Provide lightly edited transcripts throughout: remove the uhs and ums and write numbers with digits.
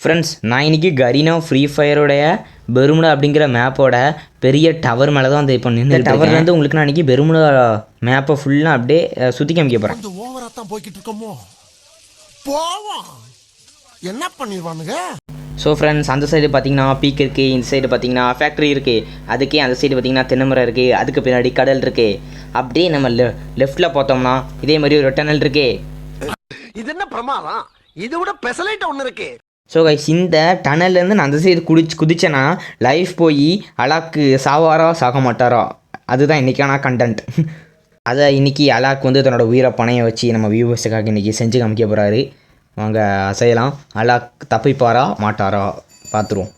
Friends, நான் இன்றைக்கி Kareena free ஃபயரோடைய Bermuda அப்படிங்கிற மேப்போட பெரிய டவர் மேலே தான் வந்து இப்போ நின்று டவர்லேருந்து உங்களுக்கு நான் இன்றைக்கி பெருமுடா மேப்பை ஃபுல்லாக அப்படியே சுற்றி காமிக்க போகிறேன். கொஞ்சம் ஓவராக தான் போய்கிட்டு இருக்கோமோ, போவோம் என்ன பண்ணிடுவானுங்க. ஸோ ஃப்ரெண்ட்ஸ், அந்த சைடு பார்த்தீங்கன்னா பீக் இருக்குது, இந்த சைடு பார்த்தீங்கன்னா ஃபேக்ட்ரி இருக்குது, அதுக்கே அந்த சைடு பார்த்தீங்கன்னா தென்னைமரம் இருக்குது, அதுக்கு பின்னாடி கடல் இருக்குது. அப்படியே நம்ம லெஃப்ட்டில் பார்த்தோம்னா இதே மாதிரி ஒரு டனல் இருக்குது. இது என்ன பிரமாதம், இதை விட பெசலைட் ஒன்று இருக்கு. ஸோ கைஸ், இந்த டனல்லேருந்து நான் அந்த சைடு குதிச்சேன்னா லைஃப் போய் அலாக்கு சாவாரா சாக மாட்டாரா, அதுதான் இன்றைக்கான கண்டென்ட். அதை இன்றைக்கி அலாக் வந்து தன்னோட உயிரை பணையை வச்சு நம்ம வியூவர்ஸுக்காக இன்றைக்கி செஞ்சு காமிக்க போகிறாரு. வாங்க அசையலாம். அலாக் தப்பிப்பாரா மாட்டாரா பார்த்துருவோம்.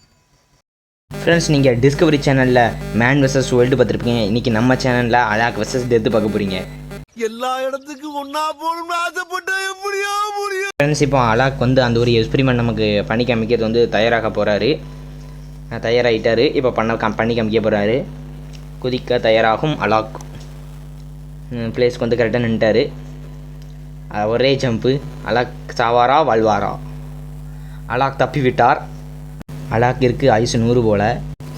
ஃப்ரெண்ட்ஸ், நீங்கள் டிஸ்கவரி சேனலில் மேன் வெர்சஸ் வேர்ல்டு பார்த்துருப்பீங்க. இன்றைக்கி நம்ம சேனலில் அலாக் வெர்சஸ் டெத்து பார்க்க போகிறீங்க. எல்லா இடத்துக்கும் ஒன்றா போகணும்னு ஆசைப்பட்டா எப்படியா முடியும். ஃப்ரெண்ட்ஸ், இப்போ அலாக் வந்து அந்த ஒரு எக்ஸ்பெரிமெண்ட் நமக்கு பண்ணி காமிக்கிறது வந்து தயாராக போகிறாரு. தயாராகிட்டார். இப்போ பண்ணி காமிக்க போகிறாரு. குதிக்க தயாராகும் அலாக். பிளேஸ்க்கு வந்து கரெக்டாக நின்ட்டார். ஒரே ஜம்ப்பு. அலாக் சாவாரா வாழ்வாரா? அலாக் தப்பி விட்டார். அலாக்கிற்கு ஆயுசு 100 போல்.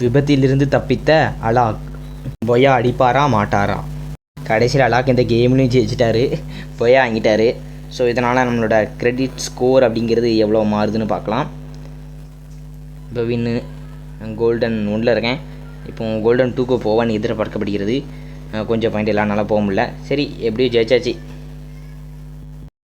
விபத்திலிருந்து தப்பித்த அலாக் பொயா அடிப்பாரா மாட்டாரா? கடைசியில் அலாக் இந்த கேம்லையும் ஜெயிச்சிட்டாரு, பொயா வாங்கிட்டார். ஸோ இதனால் நம்மளோட கிரெடிட் ஸ்கோர் அப்படிங்கிறது எவ்வளோ மாறுதுன்னு பார்க்கலாம். இப்போ வின்னு கோல்டன் 1ல் இருக்கேன். இப்போ கோல்டன் 2க்கு போவான்னு எதிர்பார்க்கப்படுகிறது. கொஞ்சம் பாயிண்ட் எல்லாம் நல்லா போக முடியல. சரி, எப்படியும் ஜெயிச்சாச்சு.